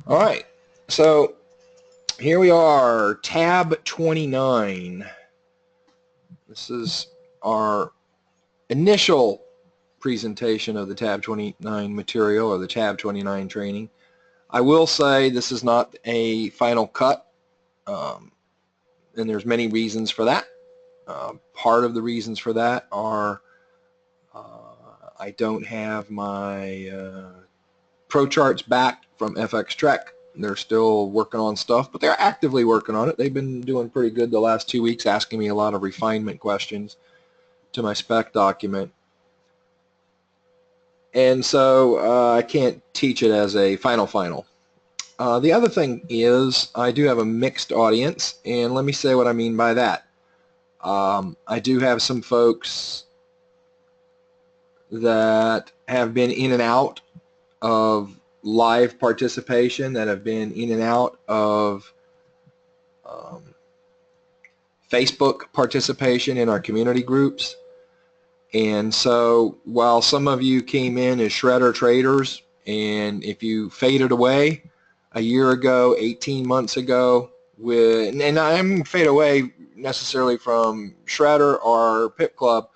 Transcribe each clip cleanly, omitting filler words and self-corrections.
All right, so here we are, tab 29. This is our initial presentation of the tab 29 material, or the tab 29 training. I will say this is not a final cut, and there's many reasons for that. Part of the reasons for that are I don't have my pro charts back from FX Trek. They're still working on stuff, but they're actively working on it. They've been doing pretty good the last 2 weeks, asking me a lot of refinement questions to my spec document. And so I can't teach it as a final. The other thing is I do have a mixed audience, and let me say what I mean by that. I do have some folks that have been in and out of live participation, that have been in and out of Facebook participation in our community groups. And so while some of you came in as shredder traders, and if you faded away a year ago, 18 months ago, and I didn't fade away necessarily from shredder or pip club,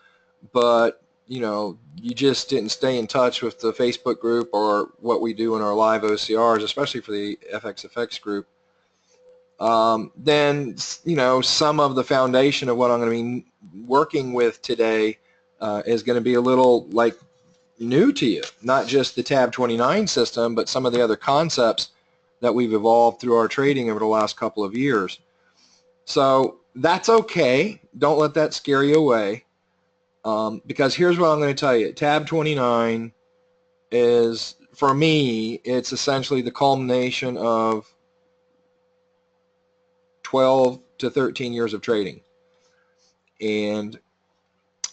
but you just didn't stay in touch with the Facebook group or what we do in our live OCRs, especially for the FXFX group, then some of the foundation of what I'm going to be working with today is going to be a little like new to you. Not just the tab 29 system, but some of the other concepts that we've evolved through our trading over the last couple of years. So that's okay. Don't let that scare you away. Because here's what I'm going to tell you. Tab 29 is, for me, it's essentially the culmination of 12 to 13 years of trading. And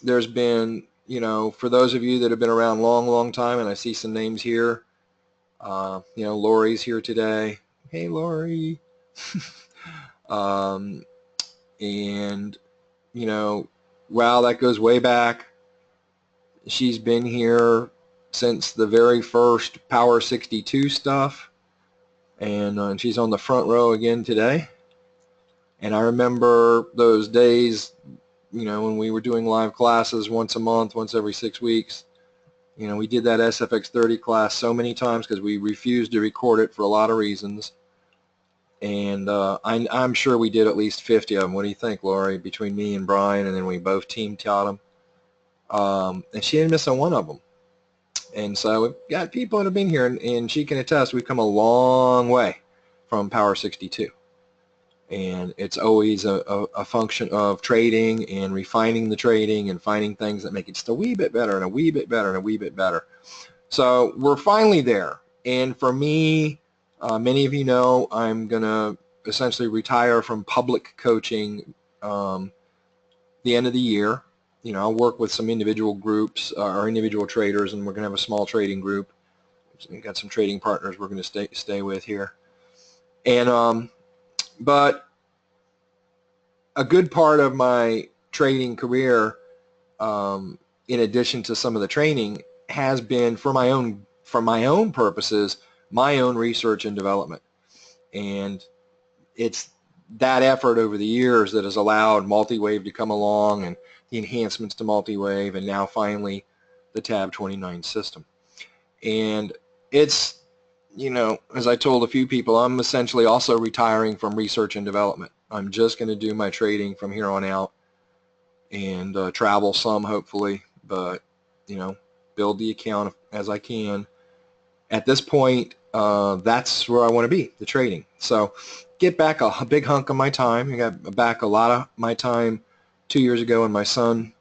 there's been, for those of you that have been around long time, and I see some names here, Lori's here today. Hey, Lori. And, wow, that goes way back. She's been here since the very first Power 62 stuff, and she's on the front row again today. And I remember those days, when we were doing live classes once a month, once every 6 weeks. We did that SFX 30 class so many times because we refused to record it for a lot of reasons. And I'm sure we did at least 50 of them. What do you think, Lori? Between me and Brian, and then we both team taught them. And she didn't miss a one of them. And so we've got people that have been here, and she can attest we've come a long way from Power 62. And it's always a function of trading and refining the trading and finding things that make it just a wee bit better and a wee bit better and a wee bit better. So we're finally there. And for me, many of you know I'm going to essentially retire from public coaching the end of the year. I'll work with some individual groups or individual traders, and we're going to have a small trading group. We've got some trading partners we're going to stay with here. And but a good part of my trading career, in addition to some of the training, has been for my own purposes, my own research and development. And it's that effort over the years that has allowed multi-wave to come along, and the enhancements to multi-wave, and now finally the tab 29 system. And it's, as I told a few people, I'm essentially also retiring from research and development. I'm just going to do my trading from here on out, and travel some, hopefully, but build the account as I can. At this point, that's where I want to be, the trading. So get back a big hunk of my time. I got back a lot of my time 2 years ago when my son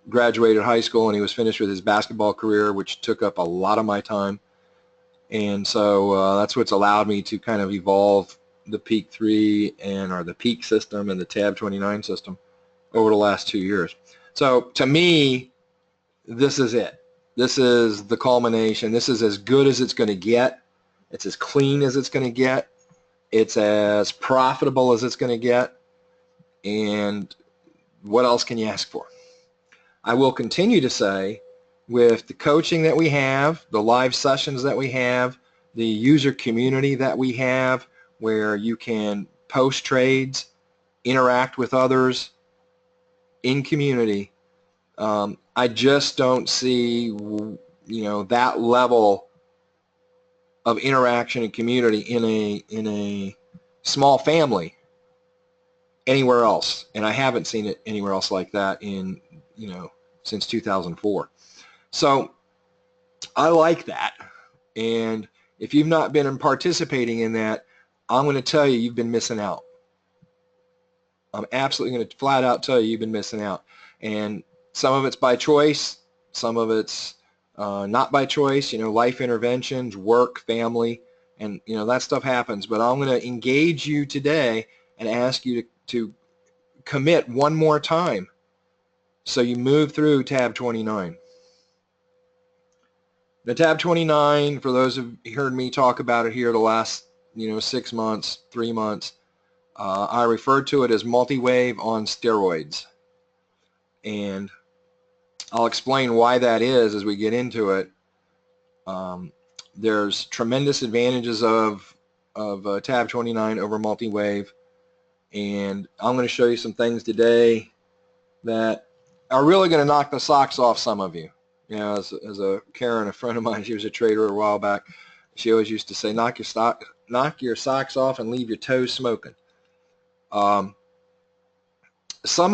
graduated high school and he was finished with his basketball career, which took up a lot of my time. And so that's what's allowed me to kind of evolve the Peak 3 or the Peak system and the tab 29 system over the last 2 years. So to me, this is it. This is the culmination. This is as good as it's going to get. It's as clean as it's going to get. It's as profitable as it's going to get. And what else can you ask for? I will continue to say, with the coaching that we have, the live sessions that we have, the user community that we have, where you can post trades, interact with others in community. I just don't see, that level of interaction and community in a small family anywhere else, and I haven't seen it anywhere else like that in since 2004. So I like that, and if you've not been participating in that, I'm going to tell you, you've been missing out. I'm absolutely going to flat out tell you, you've been missing out. And some of it's by choice, some of it's not by choice, life interventions, work, family, and that stuff happens. But I'm going to engage you today and ask you to commit one more time so you move through tab 29. The tab 29, for those who've heard me talk about it here the last 6 months, 3 months, I referred to it as multi-wave on steroids, and I'll explain why that is as we get into it. There's tremendous advantages of tab 29 over multi-wave, and I'm going to show you some things today that are really going to knock the socks off some of you. As a Karen, a friend of mine, she was a trader a while back, she always used to say, knock your socks off and leave your toes smoking. Some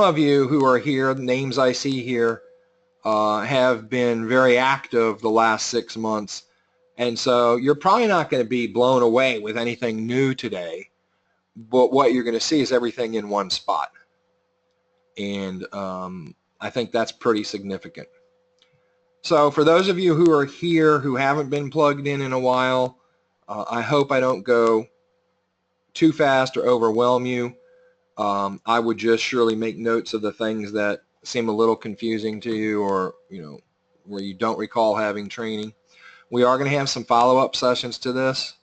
of you who are here, the names I see here, have been very active the last 6 months, and so you're probably not going to be blown away with anything new today, but what you're going to see is everything in one spot, and I think that's pretty significant. So for those of you who are here who haven't been plugged in a while, I hope I don't go too fast or overwhelm you. I would just surely make notes of the things that seem a little confusing to you, or where you don't recall having training. We are going to have some follow-up sessions to this,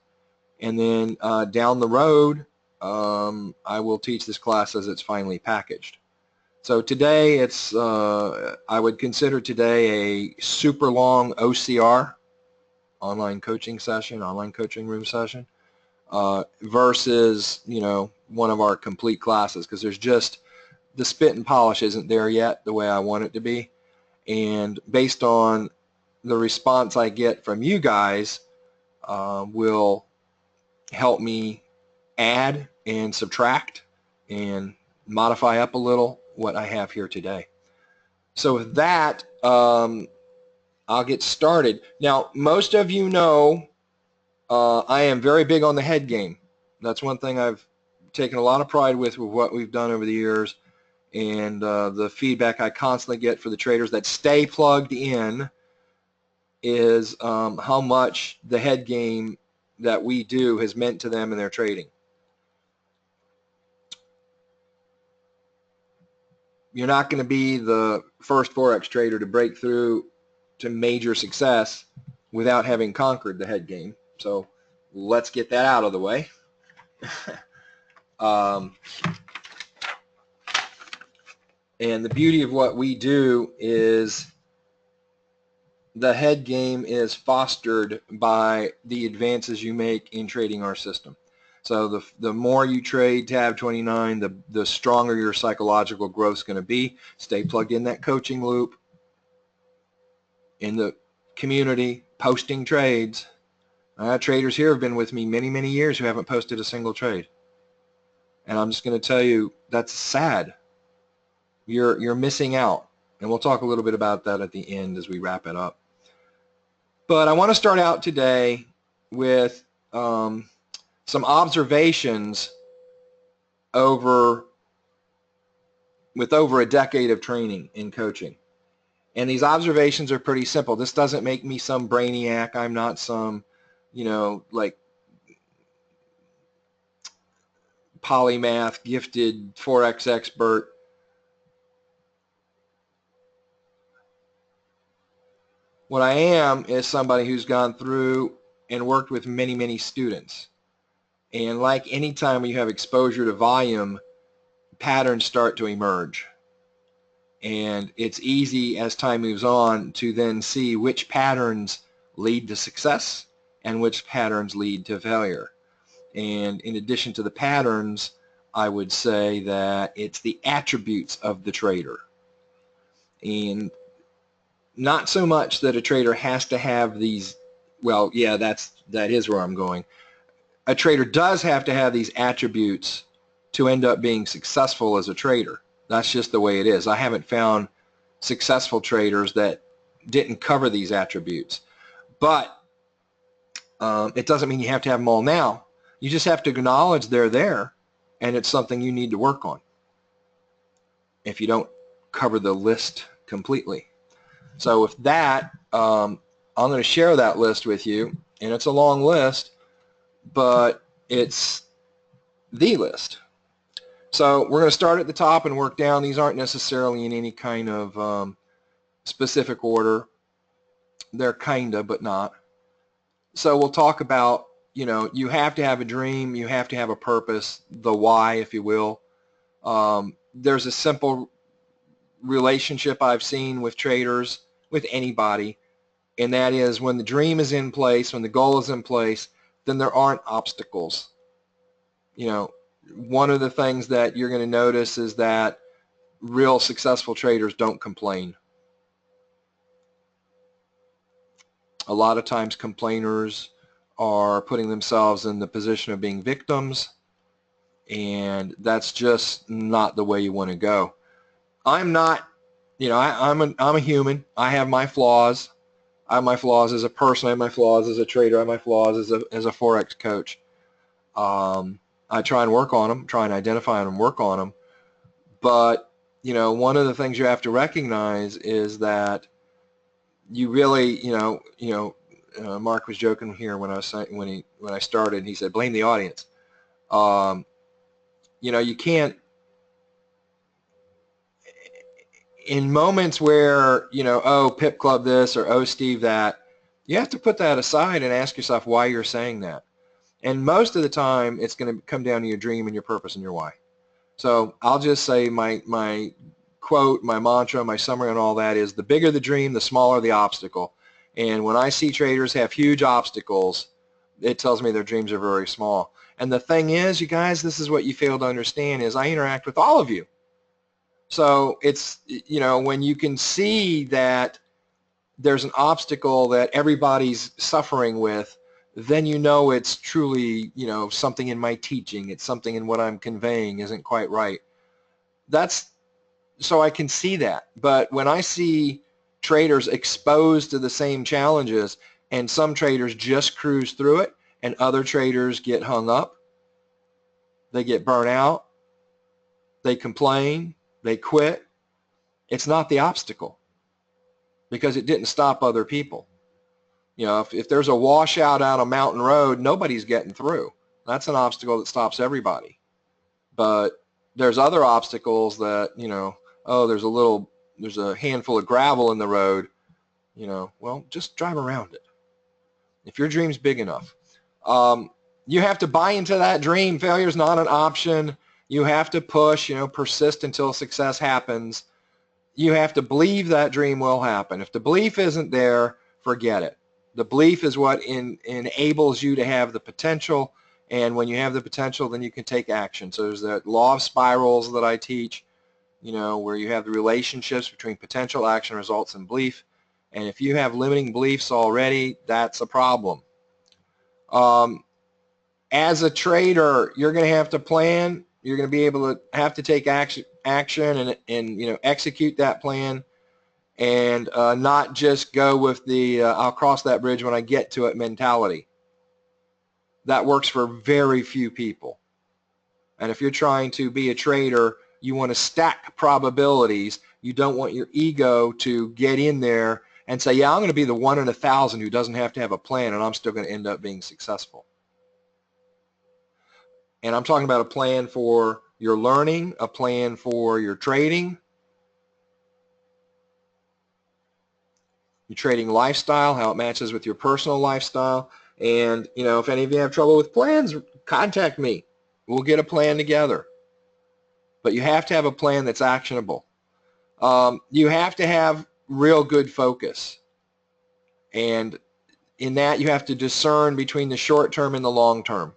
and then down the road I will teach this class as it's finally packaged. So today it's I would consider today a super long OCR, online coaching session, online coaching room session, versus one of our complete classes, because there's just the spit and polish isn't there yet the way I want it to be, and based on the response I get from you guys will help me add and subtract and modify up a little what I have here today. So with that, I'll get started. Now, most of you know I am very big on the head game. That's one thing I've taken a lot of pride with what we've done over the years, and the feedback I constantly get for the traders that stay plugged in is how much the head game that we do has meant to them in their trading. You're not going to be the first Forex trader to break through to major success without having conquered the head game. So let's get that out of the way. And the beauty of what we do is the head game is fostered by the advances you make in trading our system. So the more you trade tab 29, the stronger your psychological growth is going to be. Stay plugged in that coaching loop, in the community, posting trades. Traders here have been with me many, many years who haven't posted a single trade. And I'm just going to tell you, that's sad. You're missing out. And we'll talk a little bit about that at the end as we wrap it up. But I want to start out today with some observations with over a decade of training in coaching. And these observations are pretty simple. This doesn't make me some brainiac. I'm not some, like polymath, gifted Forex expert. What I am is somebody who's gone through and worked with many, many students. And like any time you have exposure to volume, patterns start to emerge. And it's easy as time moves on to then see which patterns lead to success and which patterns lead to failure. And in addition to the patterns, I would say that it's the attributes of the trader. And not so much that a trader has to have these, well, yeah, that is where I'm going. A trader does have to have these attributes to end up being successful as a trader. That's just the way it is. I haven't found successful traders that didn't cover these attributes. But it doesn't mean you have to have them all now. You just have to acknowledge they're there, and it's something you need to work on if you don't cover the list completely. So with that, I'm going to share that list with you, and it's a long list, but it's the list. So we're going to start at the top and work down. These aren't necessarily in any kind of specific order. They're kinda, but not. So we'll talk about, you have to have a dream, you have to have a purpose, the why, if you will. There's a simple relationship I've seen with traders, with anybody, and that is when the dream is in place, when the goal is in place, then there aren't obstacles. One of the things that you're going to notice is that real successful traders don't complain. A lot of times complainers are putting themselves in the position of being victims, and that's just not the way you want to go. I'm not, I'm a human. I have my flaws. I have my flaws as a person. I have my flaws as a trader. I have my flaws as a Forex coach. I try and work on them, try and identify them and work on them. But, one of the things you have to recognize is that you really, Mark was joking here when I started. He said, "Blame the audience." You can't. In moments where oh, Pip Club this or oh, Steve that, you have to put that aside and ask yourself why you're saying that. And most of the time, it's going to come down to your dream and your purpose and your why. So I'll just say my quote, my mantra, my summary on all that is: the bigger the dream, the smaller the obstacle. And when I see traders have huge obstacles, it tells me their dreams are very small. And the thing is, you guys, this is what you fail to understand, is I interact with all of you. So it's, when you can see that there's an obstacle that everybody's suffering with, then it's truly, something in my teaching, it's something in what I'm conveying isn't quite right. So I can see that. But when I see traders exposed to the same challenges, and some traders just cruise through it, and other traders get hung up, they get burnt out, they complain, they quit, it's not the obstacle, because it didn't stop other people. If there's a washout out on Mountain Road, nobody's getting through. That's an obstacle that stops everybody. But there's other obstacles that, oh, there's a handful of gravel in the road, well, just drive around it. If your dream's big enough. You have to buy into that dream. Failure is not an option. You have to push, persist until success happens. You have to believe that dream will happen. If the belief isn't there, forget it. The belief is what enables you to have the potential, and when you have the potential, then you can take action. So there's that law of spirals that I teach, where you have the relationships between potential, action, results, and belief. And if you have limiting beliefs already, that's a problem. As a trader, you're going to have to plan. You're going to be able to have to take action and execute that plan, and not just go with the I'll cross that bridge when I get to it mentality. That works for very few people. And if you're trying to be a trader, you want to stack probabilities. You don't want your ego to get in there and say, yeah, I'm going to be the 1 in 1,000 who doesn't have to have a plan, and I'm still going to end up being successful. And I'm talking about a plan for your learning, a plan for your trading, your trading lifestyle, how it matches with your personal lifestyle. And, if any of you have trouble with plans, contact me. We'll get a plan together. But you have to have a plan that's actionable. You have to have real good focus. And in that you have to discern between the short term and the long term.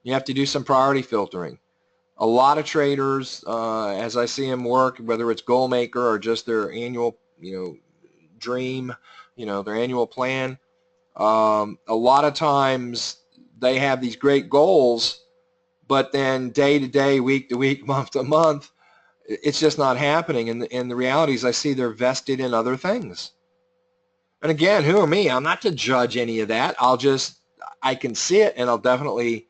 You have to do some priority filtering. A lot of traders, as I see them work, whether it's goal maker or just their annual, dream, their annual plan, a lot of times they have these great goals, but then day to day, week to week, month to month, it's just not happening. And the reality is I see they're vested in other things. And again, who are me? I'm not to judge any of that. I can see it, and I'll definitely,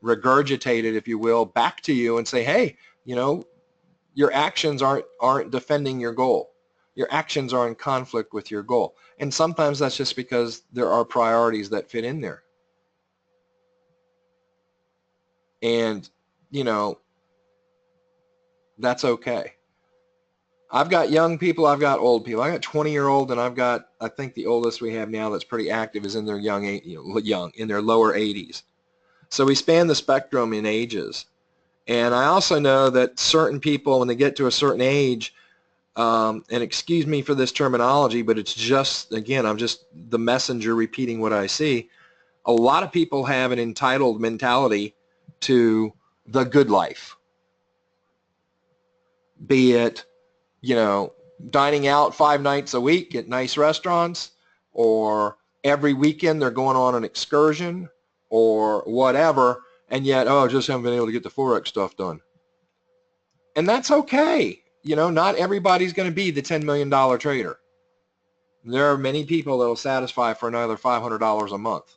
regurgitate it, if you will, back to you and say, hey, your actions aren't defending your goal. Your actions are in conflict with your goal. And sometimes that's just because there are priorities that fit in there. And, that's okay. I've got young people, I've got old people. I got 20-year-old, and I think the oldest we have now that's pretty active is in their in their lower 80s. So we span the spectrum in ages. And I also know that certain people, when they get to a certain age, and excuse me for this terminology, but it's just, again, I'm just the messenger repeating what I see. A lot of people have an entitled mentality to the good life, be it, dining out 5 nights a week at nice restaurants, or every weekend they're going on an excursion, or whatever, and yet, just haven't been able to get the Forex stuff done. And that's okay. Not everybody's going to be the $10 million trader. There are many people that will satisfy for another $500 a month.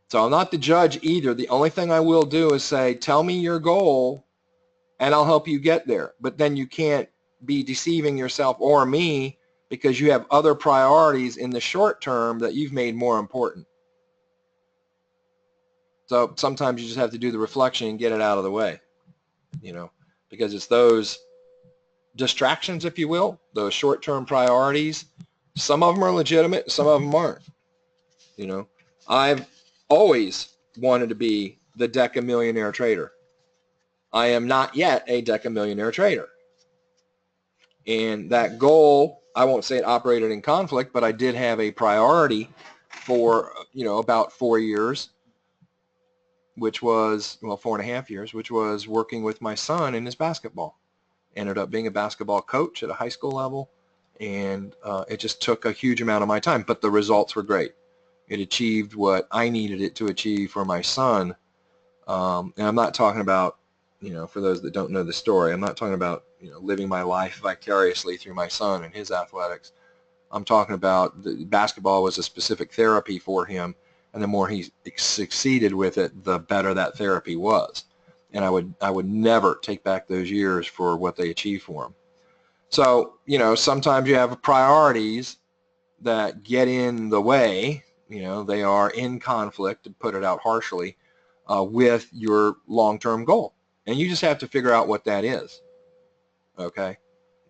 So I'm not the judge either. The only thing I will do is say, tell me your goal, and I'll help you get there. But then you can't be deceiving yourself or me because you have other priorities in the short term that you've made more important. So sometimes you just have to do the reflection and get it out of the way, because it's those distractions, if you will, those short-term priorities. Some of them are legitimate, some of them aren't. I've always wanted to be the decamillionaire trader. I am not yet a decamillionaire trader. And that goal, I won't say it operated in conflict, but I did have a priority for, about 4 years, which was, 4.5 years, which was working with my son in his basketball. Ended up being a basketball coach at a high school level, and it just took a huge amount of my time, but the results were great. It achieved what I needed it to achieve for my son. And I'm not talking about, for those that don't know the story, I'm not talking about, living my life vicariously through my son and his athletics. I'm talking about basketball was a specific therapy for him, and the more he succeeded with it, the better that therapy was. And I would never take back those years for what they achieved for him. So, sometimes you have priorities that get in the way, they are in conflict, to put it out harshly, with your long-term goal. And you just have to figure out what that is, okay?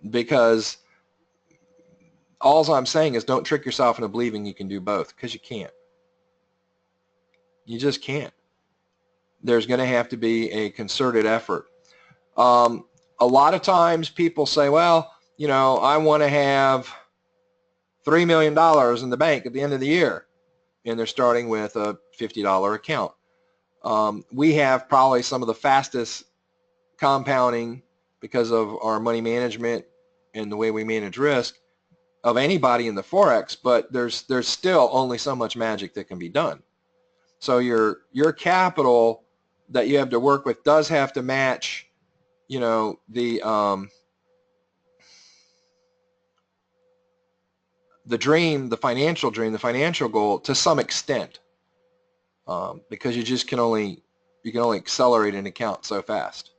Because all I'm saying is don't trick yourself into believing you can do both, because you can't. You just can't. There's going to have to be a concerted effort. A lot of times people say, well, I want to have $3 million in the bank at the end of the year, and they're starting with a $50 account. We have probably some of the fastest compounding because of our money management and the way we manage risk of anybody in the Forex, but there's still only so much magic that can be done. So your capital that you have to work with does have to match, the dream, the financial goal to some extent, because you can only accelerate an account so fast.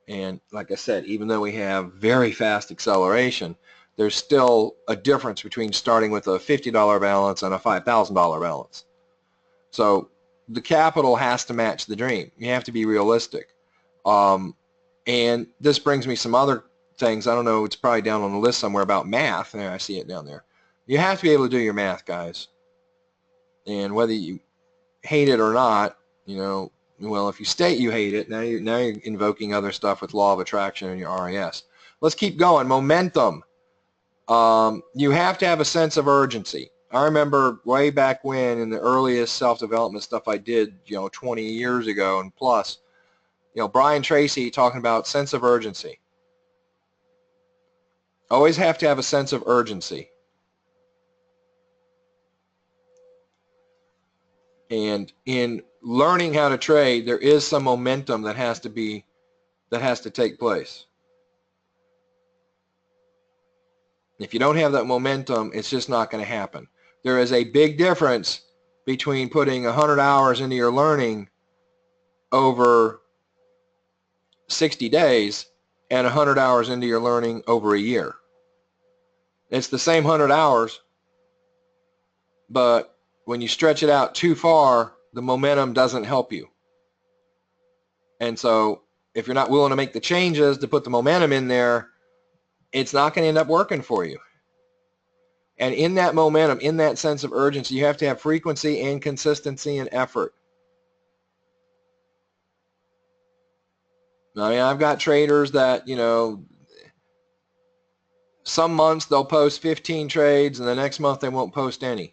And like I said, even though we have very fast acceleration, there's still a difference between starting with a $50 balance and a $5,000 balance. So the capital has to match the dream. You have to be realistic. And this brings me some other things. I don't know, it's probably down on the list somewhere about math. There, I see it down there. You have to be able to do your math, guys. And whether you hate it or not, well, if you state you hate it, now you're invoking other stuff with law of attraction and your RAS. Let's keep going. Momentum. You have to have a sense of urgency. I remember way back when in the earliest self-development stuff I did, 20 years ago and plus, Brian Tracy talking about sense of urgency. Always have to have a sense of urgency. And in learning how to trade, there is some momentum that has to take place. If you don't have that momentum, it's just not going to happen. There is a big difference between putting 100 hours into your learning over 60 days and 100 hours into your learning over a year. It's the same 100 hours, but when you stretch it out too far, the momentum doesn't help you. And so if you're not willing to make the changes to put the momentum in there, it's not going to end up working for you. And in that momentum, in that sense of urgency, you have to have frequency and consistency and effort. I mean, I've got traders that, some months they'll post 15 trades and the next month they won't post any.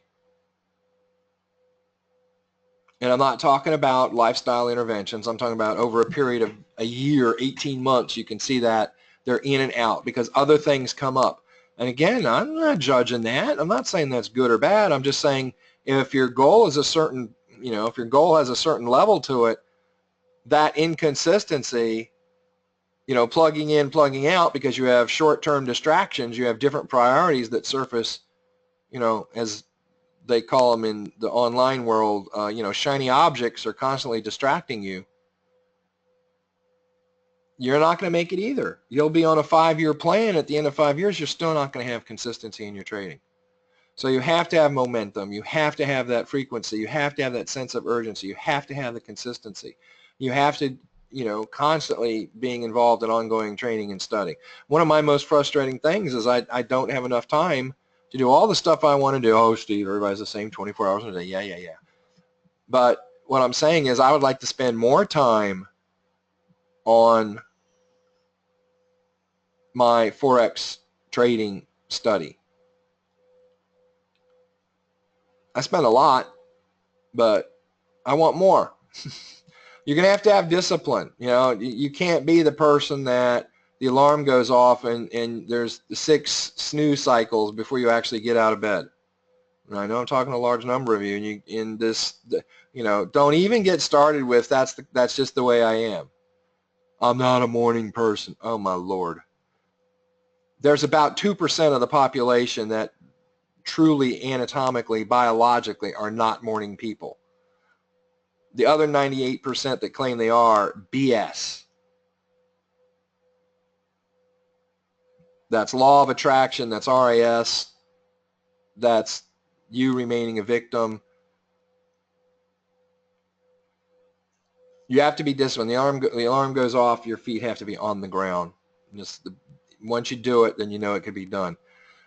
And I'm not talking about lifestyle interventions. I'm talking about over a period of a year, 18 months, you can see that they're in and out because other things come up. And again, I'm not judging that. I'm not saying that's good or bad. I'm just saying if your goal is a certain, if your goal has a certain level to it, that inconsistency, plugging in, plugging out because you have short-term distractions, you have different priorities that surface, as they call them in the online world, shiny objects are constantly distracting you. You're not going to make it either. You'll be on a 5-year plan. At the end of 5 years, you're still not going to have consistency in your trading. So you have to have momentum. You have to have that frequency. You have to have that sense of urgency. You have to have the consistency. You have to, constantly being involved in ongoing training and study. One of my most frustrating things is I don't have enough time to do all the stuff I want to do. Oh, Steve, everybody's the same 24 hours a day. Yeah. But what I'm saying is I would like to spend more time on my Forex trading study. I spend a lot, but I want more. You're going to have discipline. You can't be the person that the alarm goes off and there's 6 snooze cycles before you actually get out of bed. And I know I'm talking to a large number of you, and you in this, don't even get started with that's just the way I am. I'm not a morning person. Oh my Lord. There's about 2% of the population that truly anatomically, biologically are not morning people. The other 98% that claim they are, BS. That's law of attraction, that's RAS, that's you remaining a victim. You have to be disciplined. The alarm goes off, your feet have to be on the ground. Once you do it, then you know it can be done.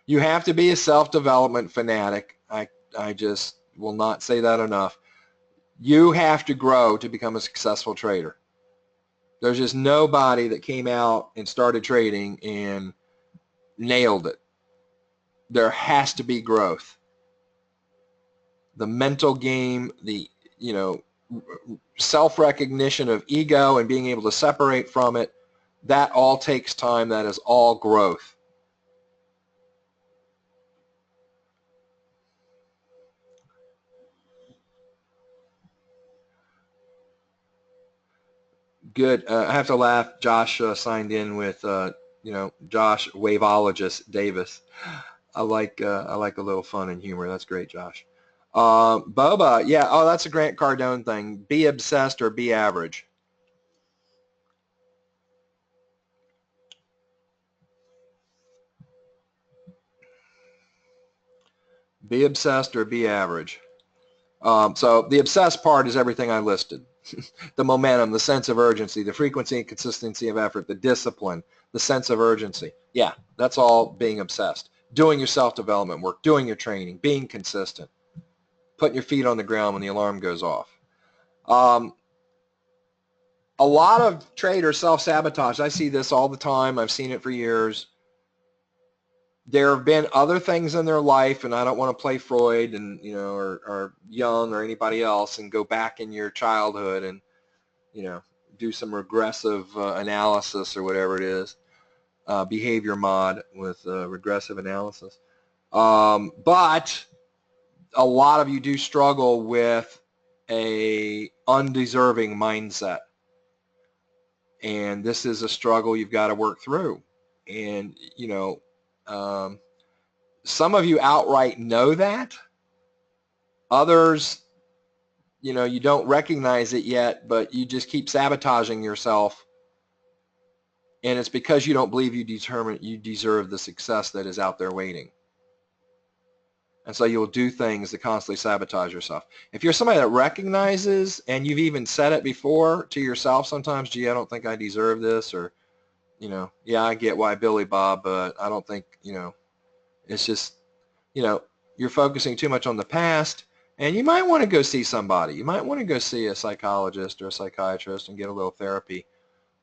You have to be a self-development fanatic. I just will not say that enough. You have to grow to become a successful trader. There's just nobody that came out and started trading and nailed it. There has to be growth. The mental game, the self-recognition of ego and being able to separate from it, that all takes time. That is all growth. Good. I have to laugh. Josh signed in with, Josh Waveologist Davis. I like a little fun and humor. That's great, Josh. Boba, yeah. Oh, that's a Grant Cardone thing. Be obsessed or be average. Be obsessed or be average. So the obsessed part is everything I listed. The momentum, the sense of urgency, the frequency and consistency of effort, the discipline, the sense of urgency. Yeah, that's all being obsessed. Doing your self-development work, doing your training, being consistent, putting your feet on the ground when the alarm goes off. A lot of traders self-sabotage. I see this all the time. I've seen it for years. there have been other things in their life, and I don't want to play Freud and, you know, or Jung or anybody else and go back in your childhood and, you know, do some regressive analysis or whatever it is, behavior mod with regressive analysis. But a lot of you do struggle with a undeserving mindset. And this is a struggle you've got to work through. And, you know, some of you outright know that. Others, you know, you don't recognize it yet, but you just keep sabotaging yourself. And it's because you don't believe you deserve the success that is out there waiting. And so you'll do things to constantly sabotage yourself. If you're somebody that recognizes, and you've even said it before to yourself sometimes, gee, I don't think I deserve this, or, you know, yeah, I get why Billy Bob, but I don't think, you know, it's just, you know, you're focusing too much on the past, and you might want to go see somebody. You might want to go see a psychologist or a psychiatrist and get a little therapy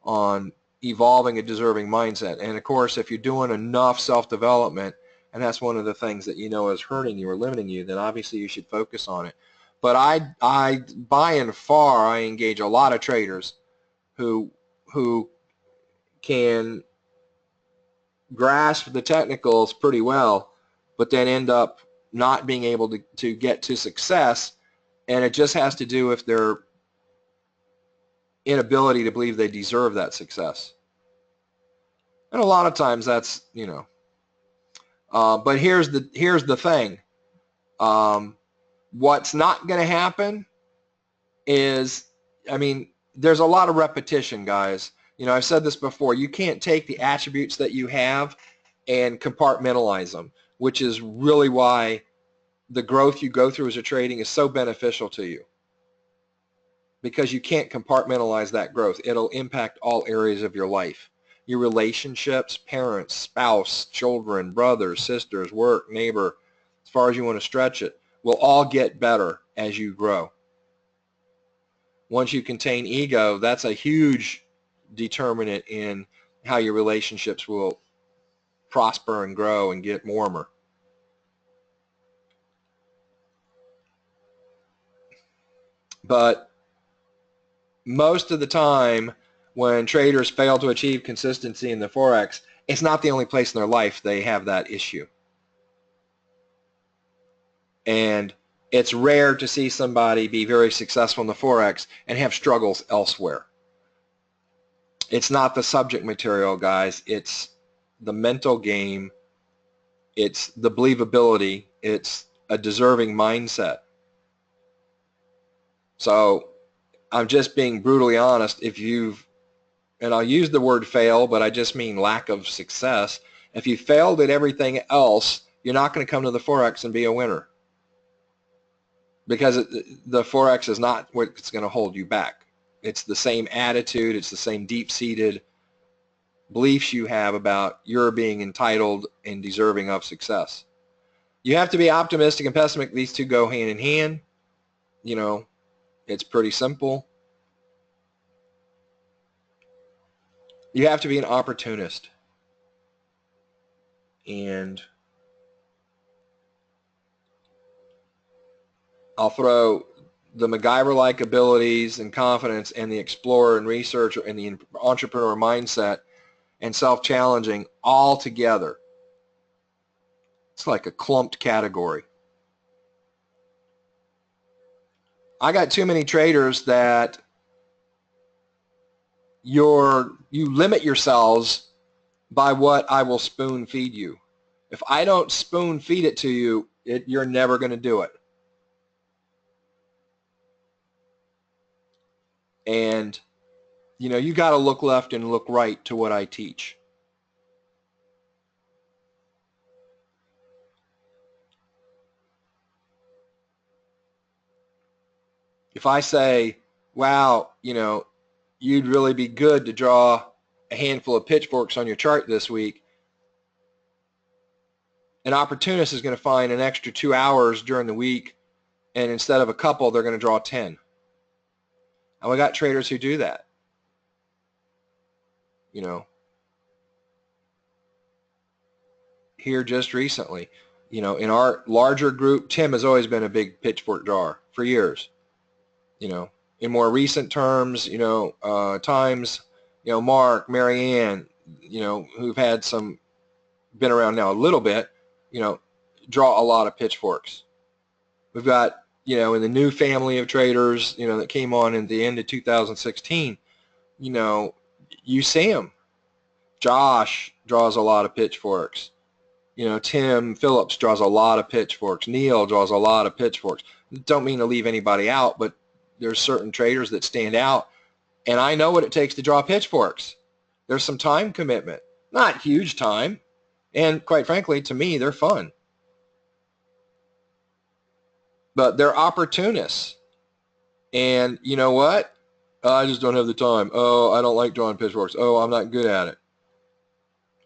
on evolving a deserving mindset. And of course, if you're doing enough self-development, and that's one of the things that you know is hurting you or limiting you, then obviously you should focus on it. But I by and far, I engage a lot of traders who can grasp the technicals pretty well, but then end up not being able to get to success, and it just has to do with their inability to believe they deserve that success. And a lot of times that's, you know, but here's the thing. What's not going to happen is, I mean, there's a lot of repetition, guys. You know, I've said this before. You can't take the attributes that you have and compartmentalize them, which is really why the growth you go through as a trading is so beneficial to you, because you can't compartmentalize that growth. It'll impact all areas of your life. Your relationships, parents, spouse, children, brothers, sisters, work, neighbor, as far as you want to stretch it, will all get better as you grow. Once you contain ego, that's a huge determinant in how your relationships will prosper and grow and get warmer. But most of the time, when traders fail to achieve consistency in the Forex, it's not the only place in their life they have that issue. And it's rare to see somebody be very successful in the Forex and have struggles elsewhere. It's not the subject material, guys. It's the mental game. It's the believability. It's a deserving mindset. So I'm just being brutally honest. If you've, and I'll use the word fail, but I just mean lack of success. If you failed at everything else, you're not going to come to the Forex and be a winner, because the Forex is not what's going to hold you back. It's the same attitude. It's the same deep-seated beliefs you have about your being entitled and deserving of success. You have to be optimistic and pessimistic. These two go hand in hand. You know, it's pretty simple. You have to be an opportunist. And I'll throw the MacGyver-like abilities and confidence and the explorer and researcher and the entrepreneur mindset and self-challenging all together. It's like a clumped category. I got too many traders that you limit yourselves by what I will spoon feed you. If I don't spoon feed it to you, you're never going to do it. And, you know, you got to look left and look right to what I teach. If I say, wow, you know, you'd really be good to draw a handful of pitchforks on your chart this week, an opportunist is going to find an extra 2 hours during the week, and instead of a couple, they're going to draw 10. And we got traders who do that. You know, here just recently. You know, in our larger group, Tim has always been a big pitchfork drawer for years. You know, in more recent terms, you know, times, you know, Mark, Marianne, you know, who've had some, been around now a little bit, you know, draw a lot of pitchforks. We've got, you know, in the new family of traders, you know, that came on at the end of 2016, you know, you see them. Josh draws a lot of pitchforks. You know, Tim Phillips draws a lot of pitchforks. Neil draws a lot of pitchforks. Don't mean to leave anybody out, but there's certain traders that stand out, and I know what it takes to draw pitchforks. There's some time commitment, not huge time, and quite frankly, to me, they're fun. But they're opportunists, and you know what? I just don't have the time. Oh, I don't like drawing pitchforks. Oh, I'm not good at it.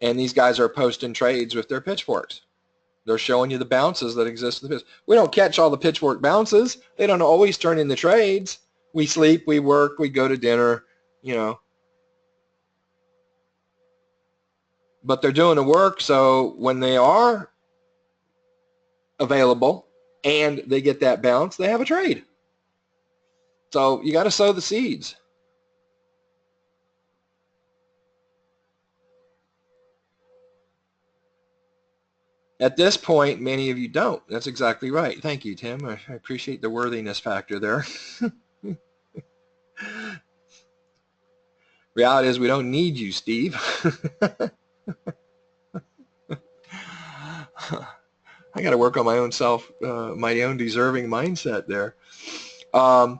And these guys are posting trades with their pitchforks. They're showing you the bounces that exist in the pitch. We don't catch all the pitchfork bounces. They don't always turn in the trades. We sleep, we work, we go to dinner, you know. But they're doing the work, so when they are available and they get that bounce, they have a trade. So you got to sow the seeds. At this point, many of you don't. That's exactly right. Thank you, Tim. I appreciate the worthiness factor there. Reality is we don't need you, Steve. I got to work on my own my own deserving mindset there. No,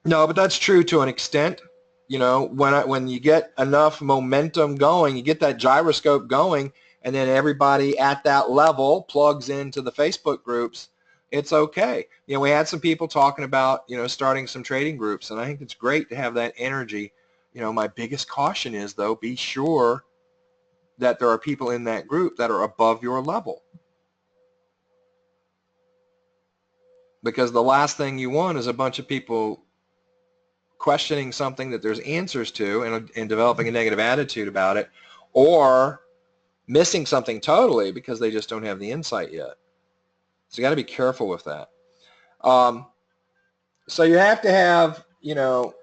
but that's true to an extent. You know, when you get enough momentum going, you get that gyroscope going, and then everybody at that level plugs into the Facebook groups, it's okay. You know, we had some people talking about, you know, starting some trading groups, and I think it's great to have that energy. You know, my biggest caution is, though, be sure that there are people in that group that are above your level. Because the last thing you want is a bunch of people questioning something that there's answers to and developing a negative attitude about it, or missing something totally because they just don't have the insight yet. So you got to be careful with that. So you have to have, you know,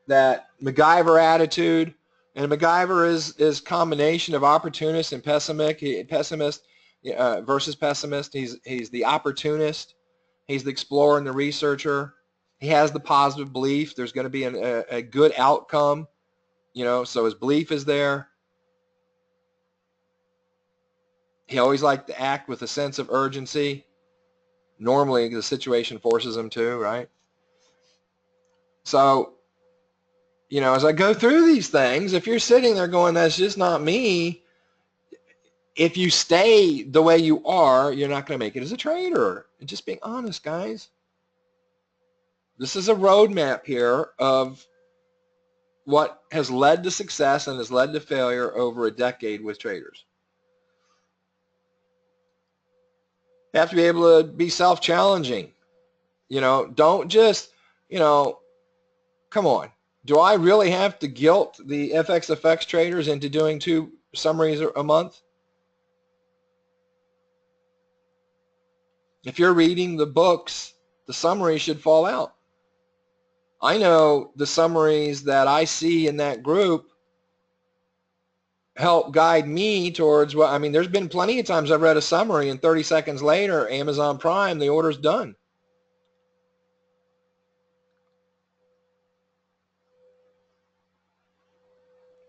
that MacGyver attitude, and MacGyver is combination of opportunist and pessimist versus pessimist. He's the opportunist. He's the explorer and the researcher. He has the positive belief there's going to be a good outcome, you know, so his belief is there. He always liked to act with a sense of urgency. Normally, the situation forces him to, right? So, you know, as I go through these things, if you're sitting there going, that's just not me, if you stay the way you are, you're not going to make it as a trader. And just being honest, guys. This is a roadmap here of what has led to success and has led to failure over a decade with traders. You have to be able to be self-challenging. You know, don't just, you know, come on. Do I really have to guilt the FXFX traders into doing 2 summaries a month? If you're reading the books, the summary should fall out. I know the summaries that I see in that group help guide me towards what, I mean, there's been plenty of times I've read a summary and 30 seconds later, Amazon Prime, the order's done.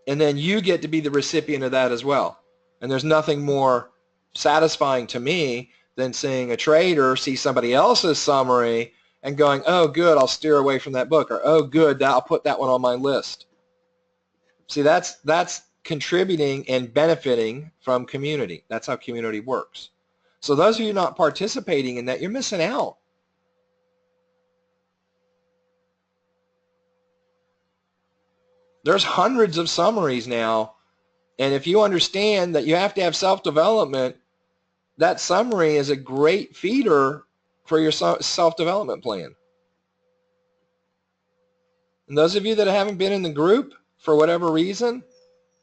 And then you get to be the recipient of that as well. And there's nothing more satisfying to me than seeing a trader see somebody else's summary and going, oh, good, I'll steer away from that book, or oh, good, I'll put that one on my list. See, that's contributing and benefiting from community. That's how community works. So those of you not participating in that, you're missing out. There's hundreds of summaries now, and if you understand that you have to have self-development, that summary is a great feeder for your self-development plan. And those of you that haven't been in the group for whatever reason,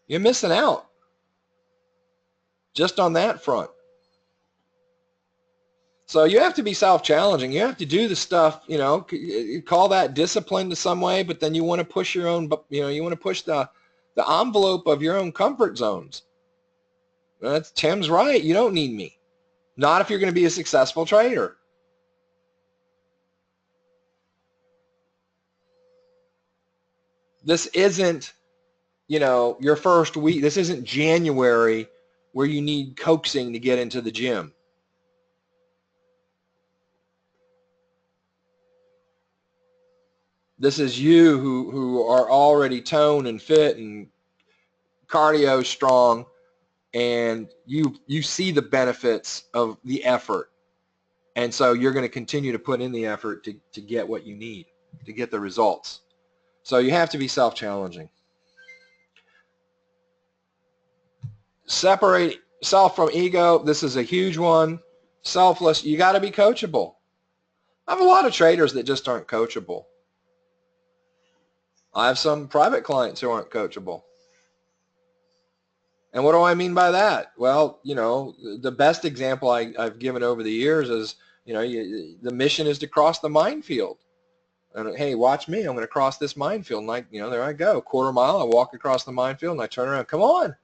you're missing out. just on that front. So you have to be self-challenging. You have to do the stuff, you know, call that discipline to some way, but then you want to push your own, you know, you want to push the envelope of your own comfort zones. That's Tim's right. You don't need me. Not if you're going to be a successful trader. This isn't, you know, your first week. This isn't January where you need coaxing to get into the gym. This is you who are already toned and fit and cardio strong, and you see the benefits of the effort. And so you're going to continue to put in the effort to get what you need, to get the results. So you have to be self-challenging. Separate self from ego. This is a huge one. Selfless. You got to be coachable. I have a lot of traders that just aren't coachable. I have some private clients who aren't coachable. And what do I mean by that? Well, you know, the best example I've given over the years is, you know, the mission is to cross the minefield. And hey, watch me. I'm going to cross this minefield. And you know, there I go. Quarter mile. I walk across the minefield and I turn around. Come on.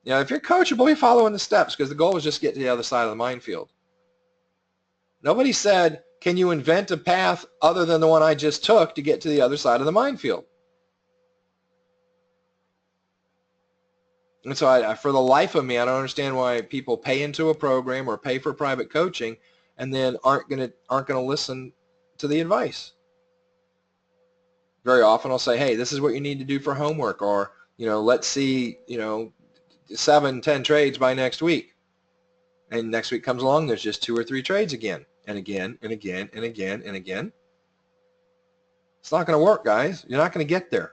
You know, if you're coachable, you're following the steps, because the goal is just to get to the other side of the minefield. Nobody said, can you invent a path other than the one I just took to get to the other side of the minefield? And so for the life of me, I don't understand why people pay into a program or pay for private coaching and then aren't gonna listen to the advice. Very often I'll say, hey, this is what you need to do for homework, or, you know, let's see, you know, 7-10 trades by next week. And next week comes along, there's just 2 or 3 trades again, and again, and again, and again, and again. It's not going to work, guys. You're not going to get there.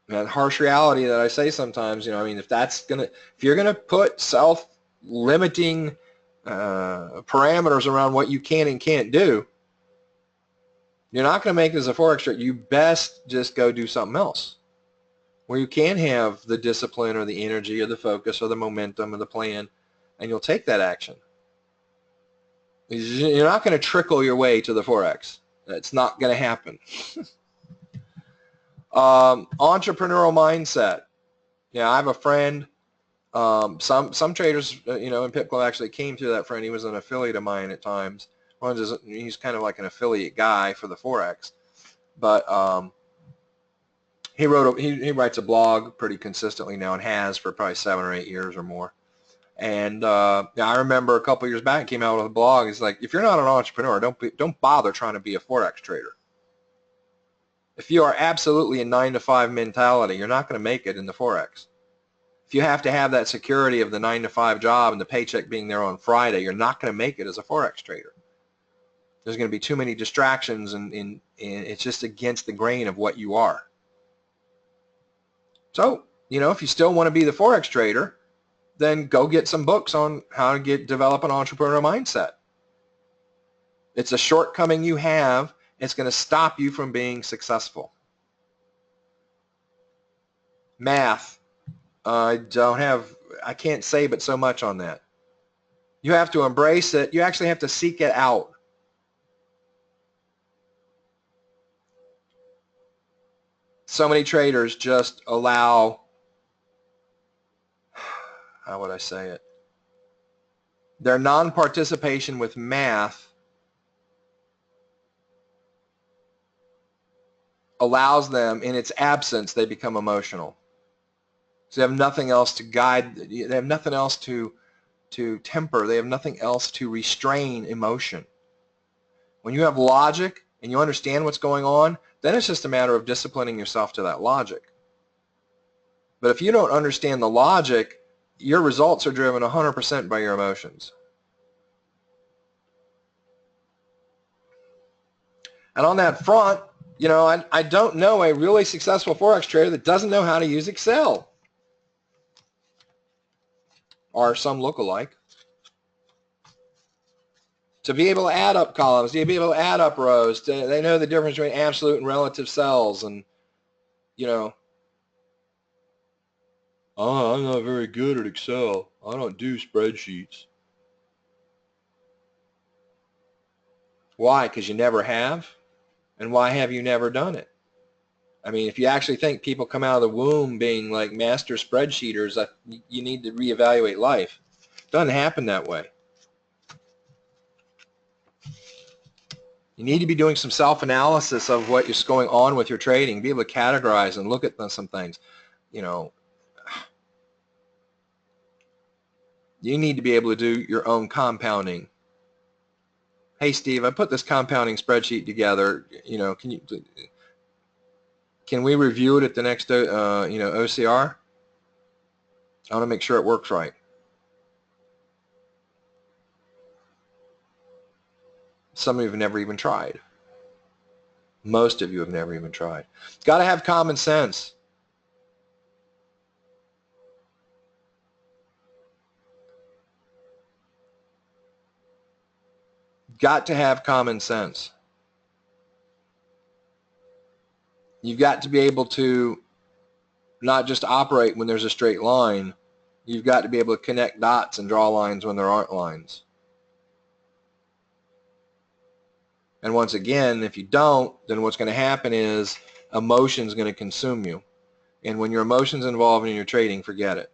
That harsh reality that I say sometimes, you know, I mean, if you're going to put self-limiting parameters around what you can and can't do, you're not going to make it as a Forex trader. You best just go do something else where you can have the discipline or the energy or the focus or the momentum or the plan, and you'll take that action. You're not going to trickle your way to the Forex. That's not going to happen. Entrepreneurial mindset. Yeah, I have a friend. Some traders, you know, in Pip Club actually came through that friend. He was an affiliate of mine at times. He's kind of like an affiliate guy for the Forex, but he writes a blog pretty consistently now, and has for probably 7 or 8 years or more. And I remember a couple years back, he came out with a blog. He's like, if you're not an entrepreneur, don't bother trying to be a Forex trader. If you are absolutely a 9-to-5 mentality, you're not going to make it in the Forex. If you have to have that security of the 9-to-5 job and the paycheck being there on Friday, you're not going to make it as a Forex trader. There's going to be too many distractions, and it's just against the grain of what you are. So, you know, if you still want to be the Forex trader, then go get some books on how to develop an entrepreneurial mindset. It's a shortcoming you have. It's going to stop you from being successful. Math. I can't say but so much on that. You have to embrace it. You actually have to seek it out. So many traders just allow, how would I say it? Their non-participation with math allows them, in its absence, they become emotional. So they have nothing else to guide, they have nothing else to temper, they have nothing else to restrain emotion. When you have logic and you understand what's going on, then it's just a matter of disciplining yourself to that logic. But if you don't understand the logic, your results are driven 100% by your emotions. And on that front, you know, I don't know a really successful Forex trader that doesn't know how to use Excel. Or some look-alike. To be able to add up columns, to be able to add up rows, they know the difference between absolute and relative cells, and, you know, Oh, I'm not very good at Excel. I don't do spreadsheets. Why? Because you never have? And why have you never done it? I mean, if you actually think people come out of the womb being like master spreadsheeters, you need to reevaluate life. It doesn't happen that way. You need to be doing some self-analysis of what is going on with your trading, be able to categorize and look at some things. You know, you need to be able to do your own compounding. Hey, Steve, I put this compounding spreadsheet together. You know, can we review it at the next OCR? I want to make sure it works right. Some of you have never even tried. Most of you have never even tried. It's got to have common sense. Got to have common sense. You've got to be able to not just operate when there's a straight line. You've got to be able to connect dots and draw lines when there aren't lines. And once again, if you don't, then what's going to happen is emotion's going to consume you. And when your emotion's involved in your trading, forget it.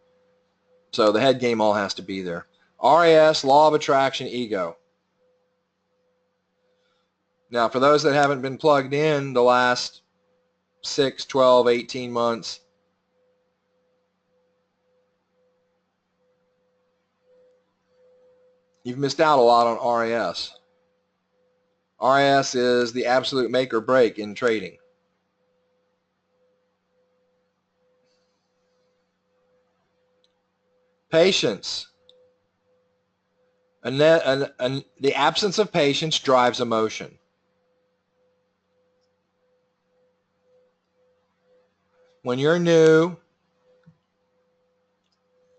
So the head game all has to be there. RAS, law of attraction, ego. Now, for those that haven't been plugged in the last 6, 12, 18 months, you've missed out a lot on RAS. RAS is the absolute make or break in trading. Patience. And the absence of patience drives emotion. When you're new,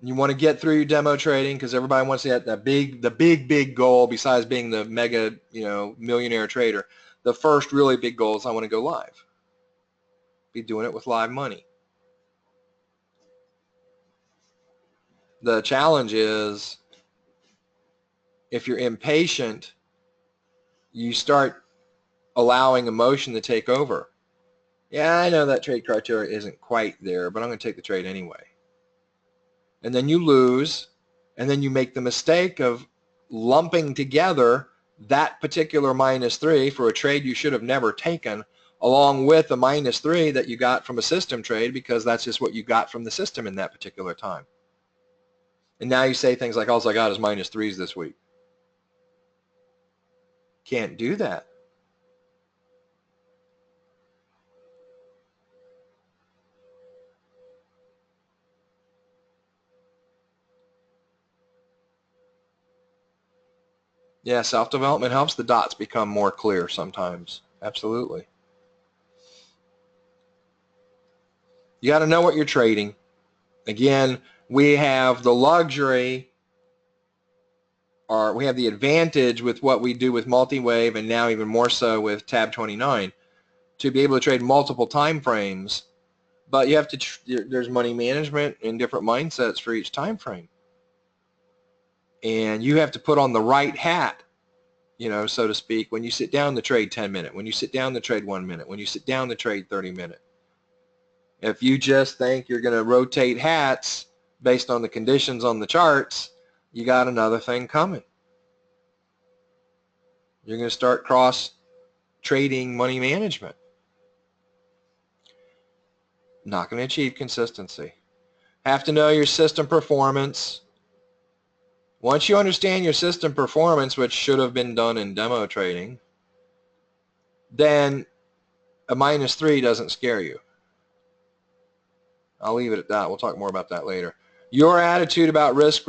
you want to get through your demo trading because everybody wants to get the big goal besides being the mega, millionaire trader. The first really big goal is I want to go live. Be doing it with live money. The challenge is if you're impatient, you start allowing emotion to take over. Yeah, I know that trade criteria isn't quite there, but I'm going to take the trade anyway. And then you lose, and then you make the mistake of lumping together that particular -3 for a trade you should have never taken, along with the -3 that you got from a system trade because that's just what you got from the system in that particular time. And now you say things like, all I got is -3s this week. Can't do that. Yeah, self-development helps the dots become more clear sometimes. Absolutely. You got to know what you're trading. Again, we have the luxury, or we have the advantage with what we do with multi-wave, and now even more so with TAB29, to be able to trade multiple time frames. But you have to, there's money management and different mindsets for each time frame. And you have to put on the right hat, so to speak, when you sit down to trade 10-minute, when you sit down to trade 1 minute, when you sit down to trade 30-minute. If you just think you're going to rotate hats based on the conditions on the charts, you got another thing coming. You're going to start cross trading money management. Not going to achieve consistency. Have to know your system performance. Once you understand your system performance, which should have been done in demo trading, then a -3 doesn't scare you. I'll leave it at that. We'll talk more about that later. Your attitude about risk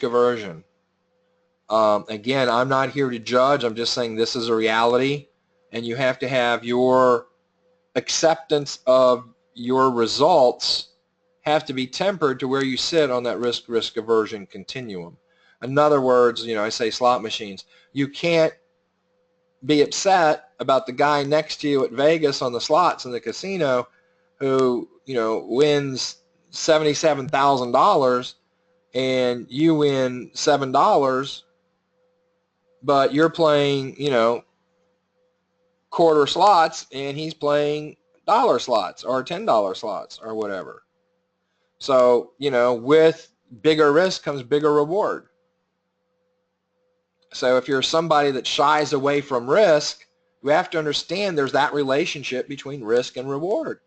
aversion. Again, I'm not here to judge. I'm just saying this is a reality, and you have to have your acceptance of your results have to be tempered to where you sit on that risk aversion continuum. In other words, I say slot machines. You can't be upset about the guy next to you at Vegas on the slots in the casino who, wins, $77,000 and you win $7, but you're playing, quarter slots and he's playing dollar slots or $10 slots or whatever. So, with bigger risk comes bigger reward. So if you're somebody that shies away from risk, you have to understand there's that relationship between risk and reward.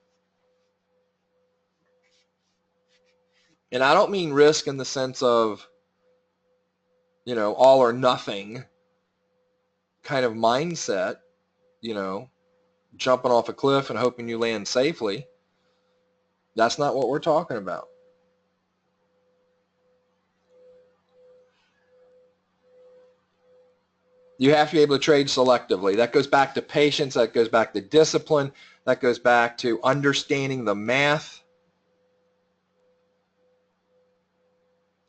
And I don't mean risk in the sense of, all or nothing kind of mindset, jumping off a cliff and hoping you land safely. That's not what we're talking about. You have to be able to trade selectively. That goes back to patience. That goes back to discipline. That goes back to understanding the math.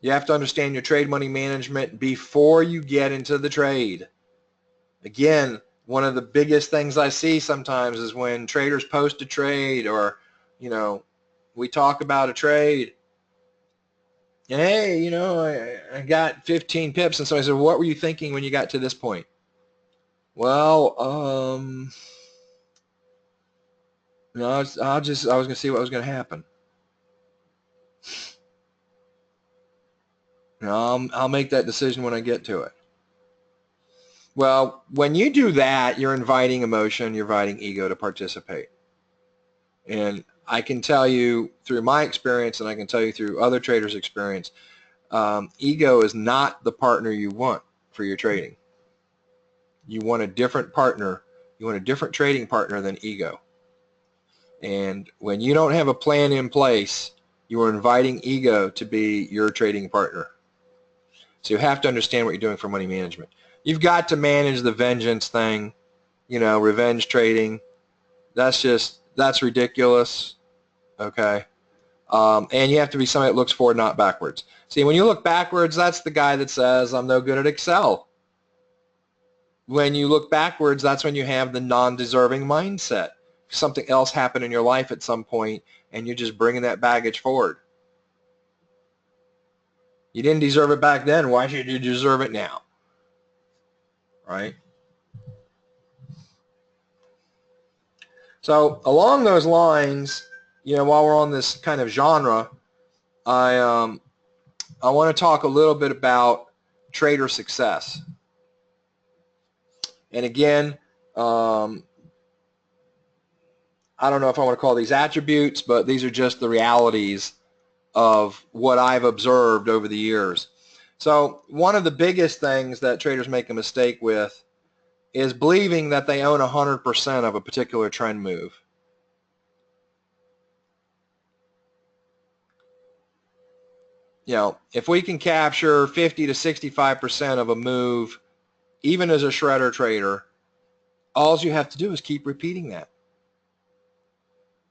You have to understand your trade money management before you get into the trade. Again, one of the biggest things I see sometimes is when traders post a trade or, we talk about a trade. And hey, I got 15 pips. And somebody said, what were you thinking when you got to this point? Well, I was going to see what was going to happen. I'll make that decision when I get to it. Well, when you do that, you're inviting emotion, you're inviting ego to participate. And I can tell you through my experience, and I can tell you through other traders' experience, ego is not the partner you want for your trading. You want a different partner. You want a different trading partner than ego. And when you don't have a plan in place, you are inviting ego to be your trading partner. So you have to understand what you're doing for money management. You've got to manage the vengeance thing, revenge trading. That's ridiculous, okay? And you have to be somebody that looks forward, not backwards. See, when you look backwards, that's the guy that says, I'm no good at Excel. When you look backwards, that's when you have the non-deserving mindset. Something else happened in your life at some point, and you're just bringing that baggage forward. You didn't deserve it back then. Why should you deserve it now? Right? So along those lines, while we're on this kind of genre, I want to talk a little bit about trader success. And again, I don't know if I want to call these attributes, but these are just the realities of what I've observed over the years. So one of the biggest things that traders make a mistake with is believing that they own 100% of a particular trend move. If we can capture 50 to 65% of a move, even as a shredder trader, all you have to do is keep repeating that.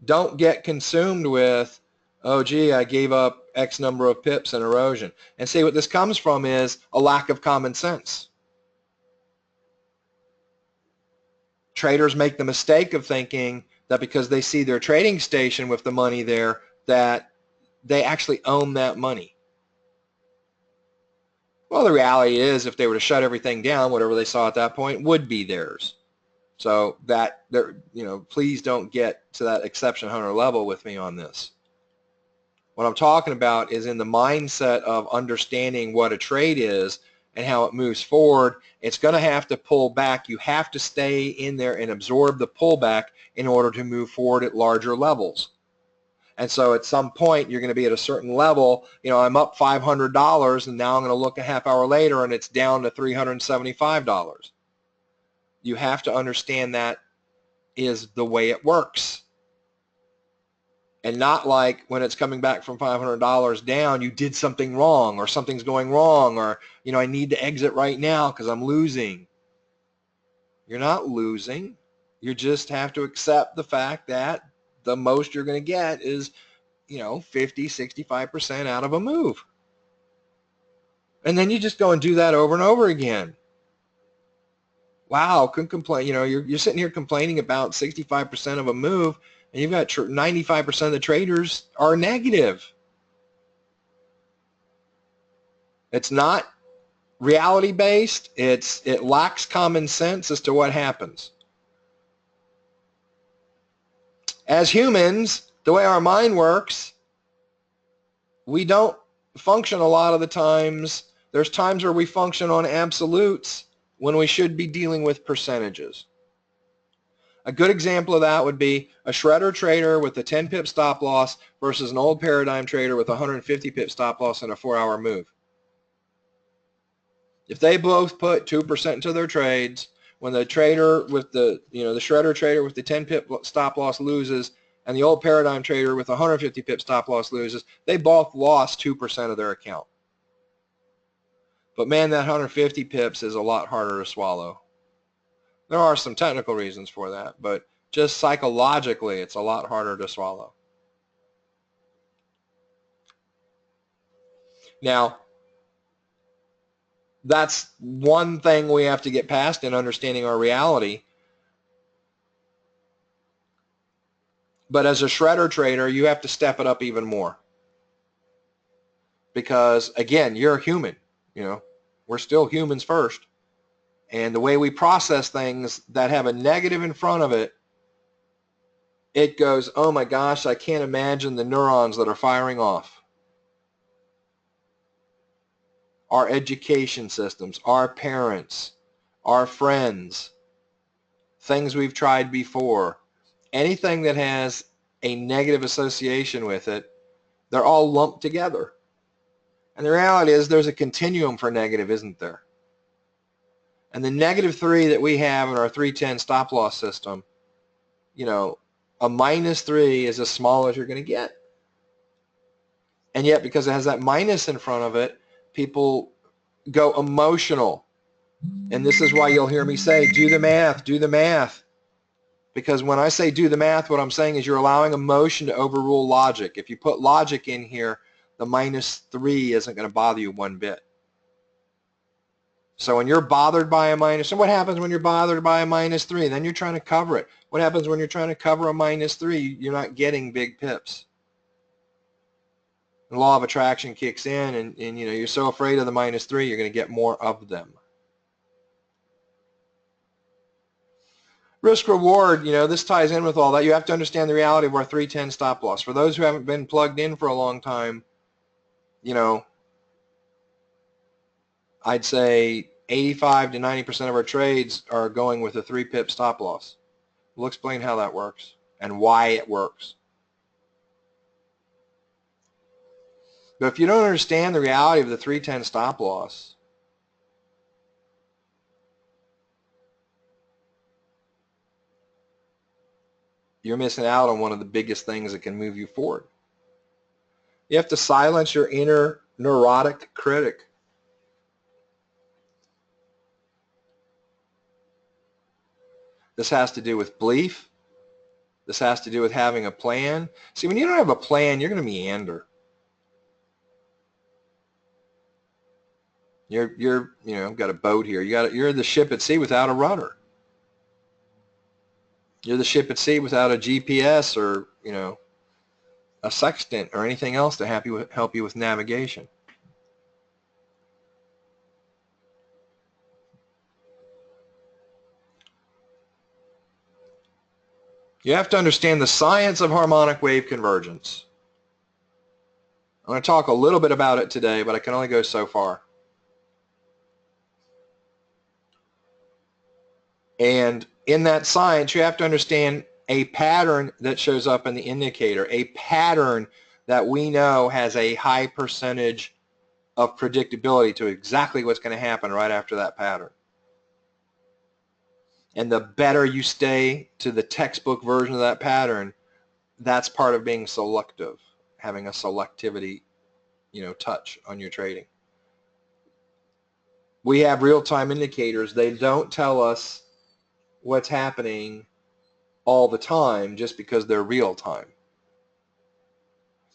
Don't get consumed with, oh gee, I gave up X number of pips in erosion. And see, what this comes from is a lack of common sense. Traders make the mistake of thinking that because they see their trading station with the money there, that they actually own that money. Well, the reality is if they were to shut everything down, whatever they saw at that point would be theirs. So that, please don't get to that exception hunter level with me on this. What I'm talking about is in the mindset of understanding what a trade is and how it moves forward. It's going to have to pull back. You have to stay in there and absorb the pullback in order to move forward at larger levels. And so at some point you're going to be at a certain level. I'm up $500 and now I'm going to look a half hour later and it's down to $375. You have to understand that is the way it works. And not like when it's coming back from $500 down, you did something wrong or something's going wrong or, I need to exit right now because I'm losing. You're not losing. You just have to accept the fact that the most you're going to get is, 50, 65% out of a move. And then you just go and do that over and over again. Wow, couldn't complain. You're sitting here complaining about 65% of a move, and you've got 95% of the traders are negative. It's not reality-based. It lacks common sense as to what happens. As humans, the way our mind works, we don't function a lot of the times. There's times where we function on absolutes when we should be dealing with percentages. A good example of that would be a shredder trader with a 10 pip stop loss versus an old paradigm trader with a 150 pip stop loss in a 4-hour move. If they both put 2% into their trades, when the trader with the shredder trader with the 10 pip stop loss loses and the old paradigm trader with a 150 pip stop loss loses, they both lost 2% of their account. But man, that 150 pips is a lot harder to swallow. There are some technical reasons for that, but just psychologically, it's a lot harder to swallow. Now, that's one thing we have to get past in understanding our reality. But as a shredder trader, you have to step it up even more. Because, again, you're a human. We're still humans first. And the way we process things that have a negative in front of it, it goes, oh my gosh, I can't imagine the neurons that are firing off. Our education systems, our parents, our friends, things we've tried before, anything that has a negative association with it, they're all lumped together. And the reality is there's a continuum for negative, isn't there? And the -3 that we have in our 310 stop loss system, a -3 is as small as you're going to get. And yet, because it has that minus in front of it, people go emotional. And this is why you'll hear me say, do the math, do the math. Because when I say do the math, what I'm saying is you're allowing emotion to overrule logic. If you put logic in here, the -3 isn't going to bother you one bit. So when you're bothered by a minus, and what happens when you're bothered by a -3? Then you're trying to cover it. What happens when you're trying to cover a -3? You're not getting big pips. The law of attraction kicks in, and you're so afraid of the -3, you're going to get more of them. Risk reward, this ties in with all that. You have to understand the reality of our 310 stop loss. For those who haven't been plugged in for a long time, I'd say 85 to 90% of our trades are going with a 3 pip stop loss. We'll explain how that works and why it works. But if you don't understand the reality of the 310 stop loss, you're missing out on one of the biggest things that can move you forward. You have to silence your inner neurotic critic. This has to do with belief. This has to do with having a plan. See, when you don't have a plan, you're going to meander. You're got a boat here. You're the ship at sea without a rudder. You're the ship at sea without a GPS or, a sextant or anything else to help you with navigation. You have to understand the science of harmonic wave convergence. I'm going to talk a little bit about it today, but I can only go so far. And in that science, you have to understand a pattern that shows up in the indicator, a pattern that we know has a high percentage of predictability to exactly what's going to happen right after that pattern. And the better you stay to the textbook version of that pattern, that's part of being selective, having a selectivity, touch on your trading. We have real-time indicators. They don't tell us what's happening all the time just because they're real time.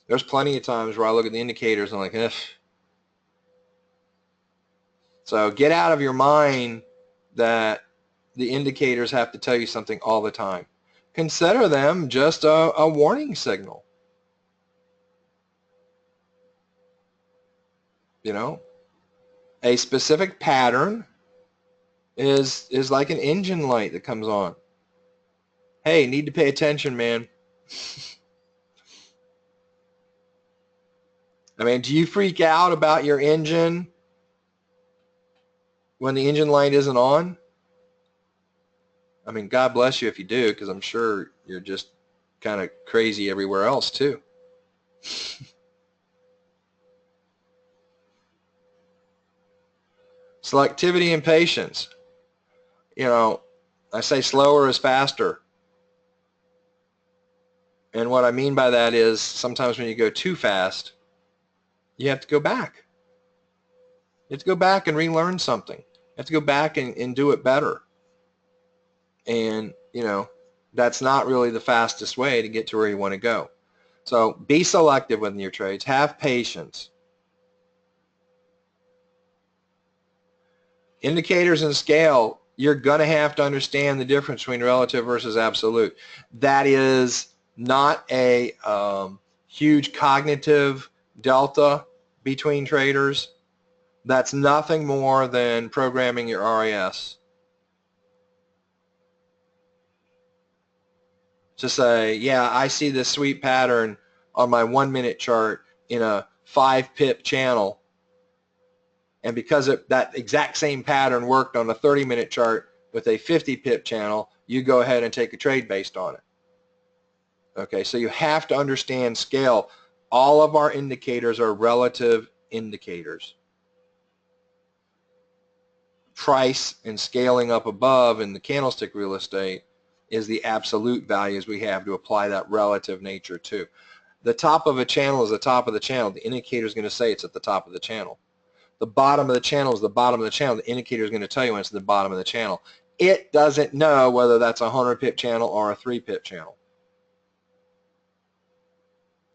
There's plenty of times where I look at the indicators and I'm like, ugh. So get out of your mind that the indicators have to tell you something all the time. Consider them just a warning signal. A specific pattern is like an engine light that comes on. Hey, need to pay attention, man. I mean, do you freak out about your engine when the engine light isn't on? I mean, God bless you if you do, because I'm sure you're just kind of crazy everywhere else too. Selectivity and patience. You know, I say slower is faster. And what I mean by that is sometimes when you go too fast, you have to go back. You have to go back and relearn something. You have to go back and do it better. And, you know, that's not really the fastest way to get to where you want to go. So be selective with your trades. Have patience. Indicators and scale, you're going to have to understand the difference between relative versus absolute. That is not a huge cognitive delta between traders. That's nothing more than programming your RAS to say, yeah, I see this sweet pattern on my 1 minute chart in a 5 pip channel. And because that exact same pattern worked on a 30-minute chart with a 50 pip channel, you go ahead and take a trade based on it. Okay, so you have to understand scale. All of our indicators are relative indicators. Price and scaling up above in the candlestick real estate is the absolute values we have to apply that relative nature to. The top of a channel is the top of the channel. The indicator is going to say it's at the top of the channel. The bottom of the channel is the bottom of the channel. The indicator is going to tell you when it's the bottom of the channel. It doesn't know whether that's a 100 pip channel or a 3 pip channel.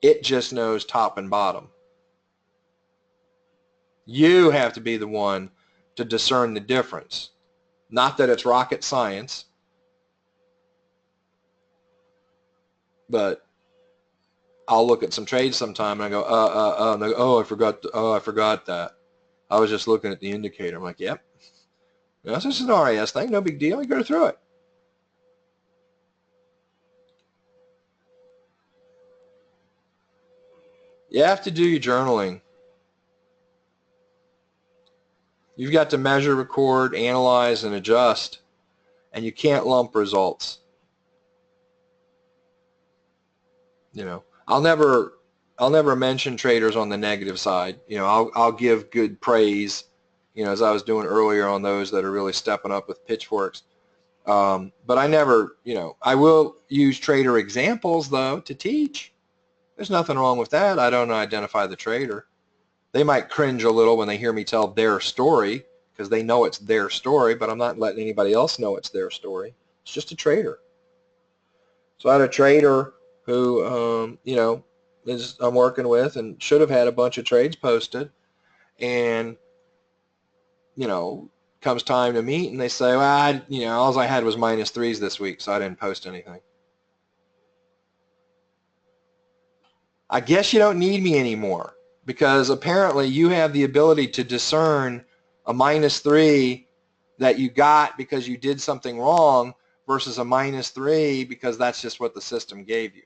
It just knows top and bottom. You have to be the one to discern the difference. Not that it's rocket science, but I'll look at some trades sometime and I go, and they go, oh, I forgot that. I was just looking at the indicator. I'm like, yep. That's just an RAS thing, no big deal. You go through it. You have to do your journaling. You've got to measure, record, analyze, and adjust, and you can't lump results. You know, I'll never mention traders on the negative side. You know, I'll give good praise, you know, as I was doing earlier on those that are really stepping up with pitchforks. But I never, you know, I will use trader examples though to teach. There's nothing wrong with that. I don't identify the trader. They might cringe a little when they hear me tell their story because they know it's their story, but I'm not letting anybody else know it's their story. It's just a trader. So I had a trader who, you know, I'm working with and should have had a bunch of trades posted, and, you know, comes time to meet and they say, well, you know, all I had was -3s this week, so I didn't post anything. I guess you don't need me anymore because apparently you have the ability to discern a -3 that you got because you did something wrong versus a -3 because that's just what the system gave you.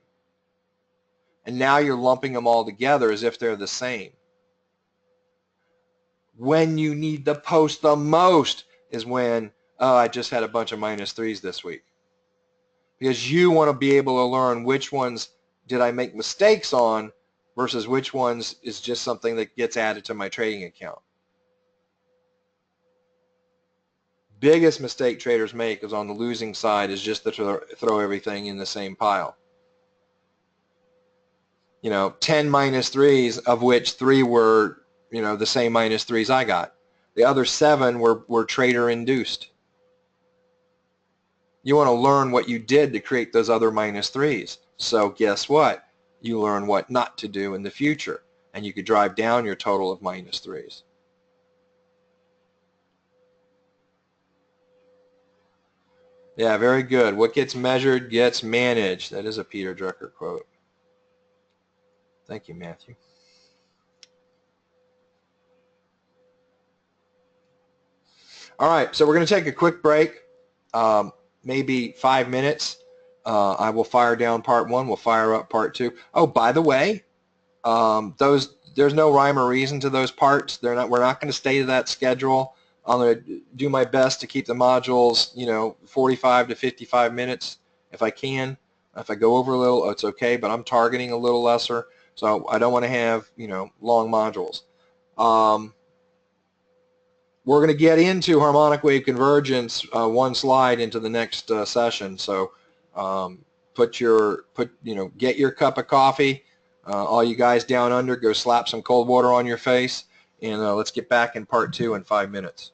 And now you're lumping them all together as if they're the same. When you need to post the most is when, oh, I just had a bunch of -3s this week. Because you want to be able to learn which ones did I make mistakes on versus which ones is just something that gets added to my trading account. Biggest mistake traders make is on the losing side is just to throw everything in the same pile. You know, 10 -3s, of which 3 were, you know, the same -3s I got. The other 7 were trader induced. You want to learn what you did to create those other -3s. So guess what? You learn what not to do in the future, and you could drive down your total of -3s. Yeah, very good. What gets measured gets managed. That is a Peter Drucker quote. Thank you, Matthew. All right, so we're going to take a quick break, maybe 5 minutes. I will fire down part 1. We'll fire up part 2. Oh, by the way, there's no rhyme or reason to those parts. We're not going to stay to that schedule. I'm going to do my best to keep the modules, 45 to 55 minutes if I can. If I go over a little, it's okay, but I'm targeting a little lesser, so I don't want to have, long modules. We're going to get into harmonic wave convergence one slide into the next session. So get your cup of coffee. All you guys down under, go slap some cold water on your face, and let's get back in part 2 in 5 minutes.